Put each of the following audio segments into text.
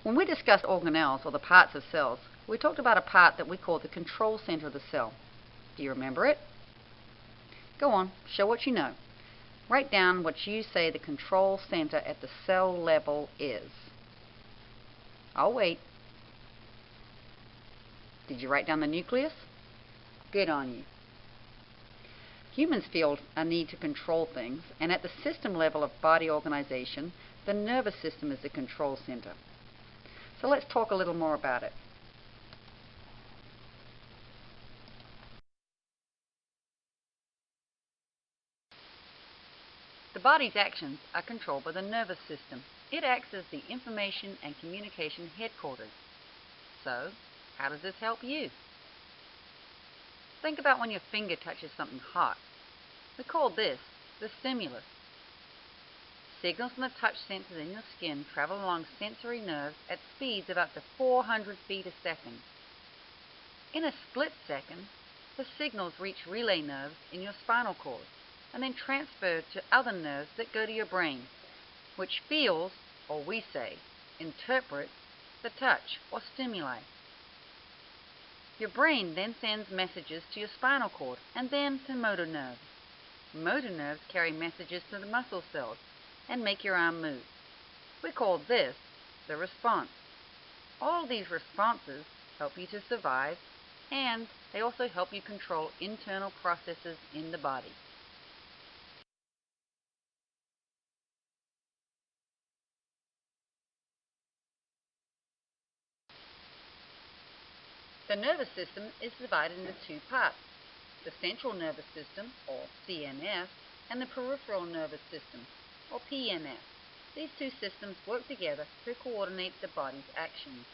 When we discussed organelles, or the parts of cells, we talked about a part that we call the control center of the cell. Do you remember it? Go on, show what you know. Write down what you say the control center at the cell level is. I'll wait. Did you write down the nucleus? Good on you. Humans feel a need to control things, and at the system level of body organization, the nervous system is the control center. So let's talk a little more about it. The body's actions are controlled by the nervous system. It acts as the information and communication headquarters. So, how does this help you? Think about when your finger touches something hot. We call this the stimulus. Signals from the touch sensors in your skin travel along sensory nerves at speeds of up to 400 feet a second. In a split second, the signals reach relay nerves in your spinal cord and then transfer to other nerves that go to your brain, which feels, or we say, interprets, the touch or stimuli. Your brain then sends messages to your spinal cord and then to motor nerves. Motor nerves carry messages to the muscle cells and make your arm move. We call this the response. All these responses help you to survive, and they also help you control internal processes in the body. The nervous system is divided into two parts, the central nervous system, or CNS, and the peripheral nervous system, or PNS. These two systems work together to coordinate the body's actions.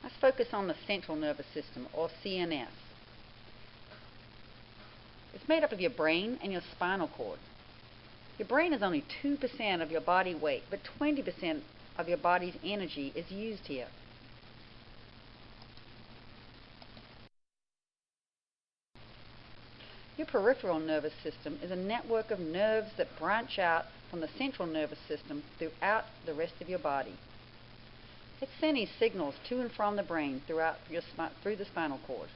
Let's focus on the central nervous system, or CNS. It's made up of your brain and your spinal cord. Your brain is only 2% of your body weight, but 20% of your body's energy is used here. Your peripheral nervous system is a network of nerves that branch out from the central nervous system throughout the rest of your body. It's sending signals to and from the brain through the spinal cord.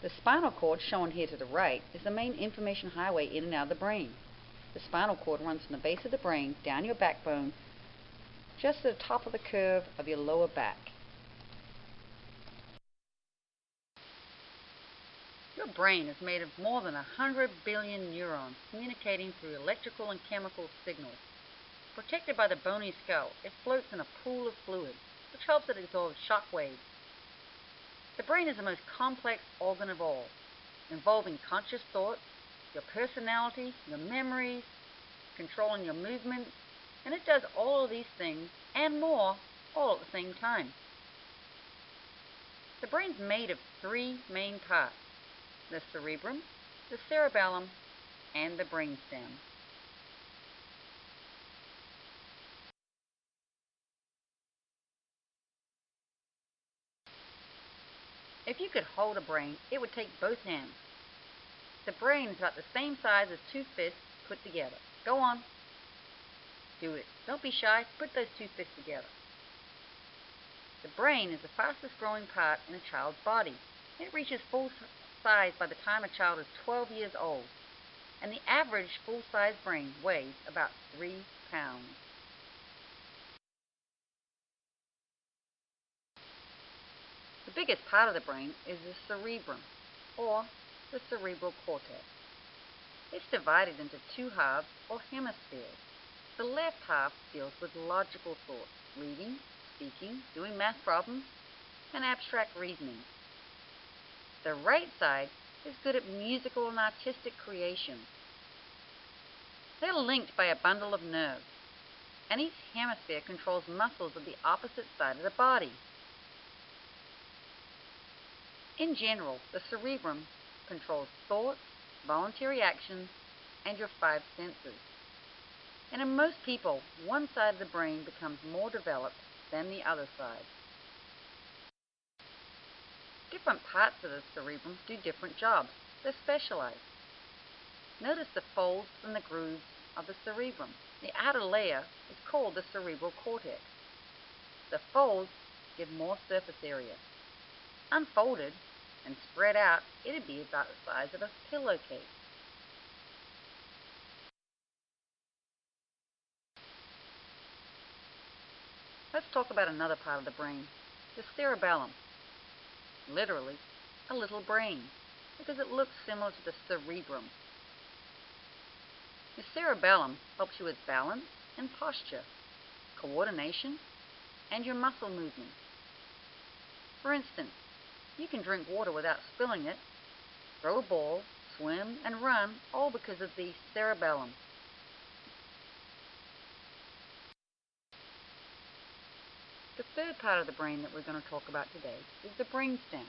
The spinal cord, shown here to the right, is the main information highway in and out of the brain. The spinal cord runs from the base of the brain down your backbone, just at the top of the curve of your lower back. Your brain is made of more than 100 billion neurons communicating through electrical and chemical signals. Protected by the bony skull, it floats in a pool of fluid, which helps it absorb shock waves. The brain is the most complex organ of all, involving conscious thoughts, your personality, your memories, controlling your movements, and it does all of these things and more all at the same time. The brain's made of three main parts: the cerebrum, the cerebellum, and the brainstem. If you could hold a brain, it would take both hands. The brain is about the same size as two fists put together. Go on. Do it. Don't be shy. Put those two fists together. The brain is the fastest growing part in a child's body. It reaches full size by the time a child is 12 years old, and the average full-size brain weighs about 3 pounds. The biggest part of the brain is the cerebrum, or the cerebral cortex. It's divided into two halves, or hemispheres. The left half deals with logical thought, reading, speaking, doing math problems, and abstract reasoning. The right side is good at musical and artistic creation. They're linked by a bundle of nerves, and each hemisphere controls muscles of the opposite side of the body. In general, the cerebrum controls thoughts, voluntary actions, and your five senses. And in most people, one side of the brain becomes more developed than the other side. Different parts of the cerebrum do different jobs. They're specialized. Notice the folds and the grooves of the cerebrum. The outer layer is called the cerebral cortex. The folds give more surface area. Unfolded and spread out, it'd be about the size of a pillowcase. Let's talk about another part of the brain, the cerebellum. Literally, a little brain, because it looks similar to the cerebrum. Your cerebellum helps you with balance and posture, coordination, and your muscle movement. For instance, you can drink water without spilling it, throw a ball, swim, and run, all because of the cerebellum. The third part of the brain that we're going to talk about today is the brainstem.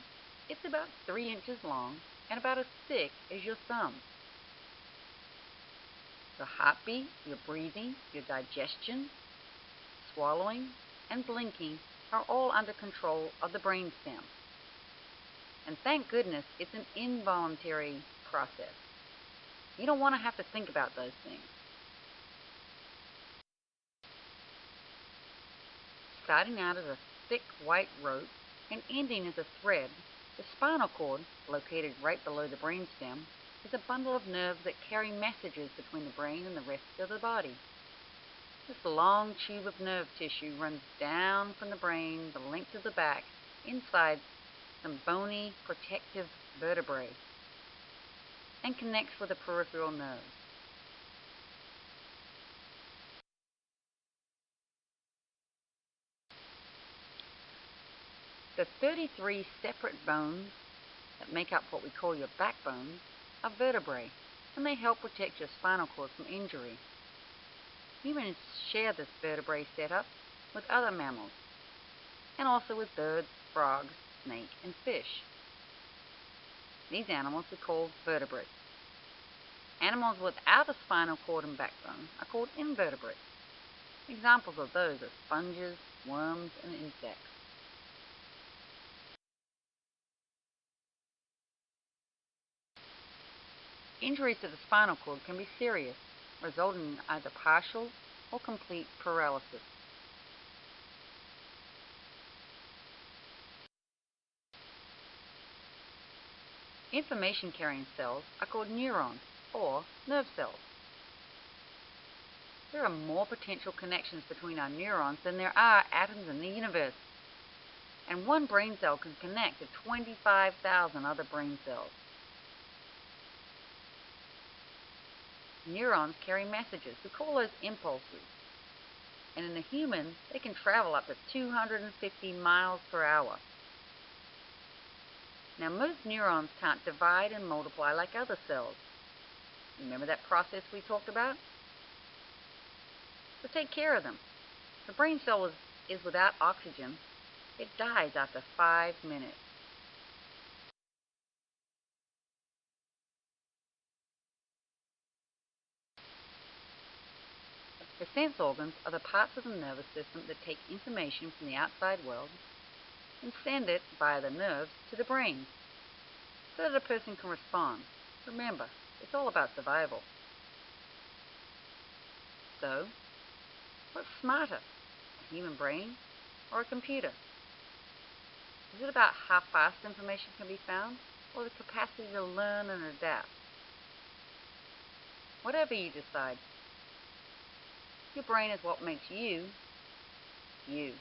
It's about 3 inches long and about as thick as your thumb. Your heartbeat, your breathing, your digestion, swallowing, and blinking are all under control of the brainstem. And thank goodness it's an involuntary process. You don't want to have to think about those things. Starting out as a thick white rope and ending as a thread, the spinal cord, located right below the brainstem, is a bundle of nerves that carry messages between the brain and the rest of the body. This long tube of nerve tissue runs down from the brain the length of the back, inside some bony protective vertebrae, and connects with the peripheral nerves. The 33 separate bones that make up what we call your backbone are vertebrae, and they help protect your spinal cord from injury. Humans share this vertebrae setup with other mammals, and also with birds, frogs, snakes, and fish. These animals are called vertebrates. Animals without a spinal cord and backbone are called invertebrates. Examples of those are sponges, worms, and insects. Injuries to the spinal cord can be serious, resulting in either partial or complete paralysis. Information-carrying cells are called neurons or nerve cells. There are more potential connections between our neurons than there are atoms in the universe. And one brain cell can connect to 25,000 other brain cells. Neurons carry messages. We call those impulses. And in a human, they can travel up to 250 miles per hour. Now, most neurons can't divide and multiply like other cells. Remember that process we talked about? So take care of them. If a brain cell is without oxygen, it dies after 5 minutes. The sense organs are the parts of the nervous system that take information from the outside world and send it via the nerves to the brain so that a person can respond. Remember, it's all about survival. So, what's smarter, a human brain or a computer? Is it about how fast information can be found, or the capacity to learn and adapt? Whatever you decide, your brain is what makes you, you.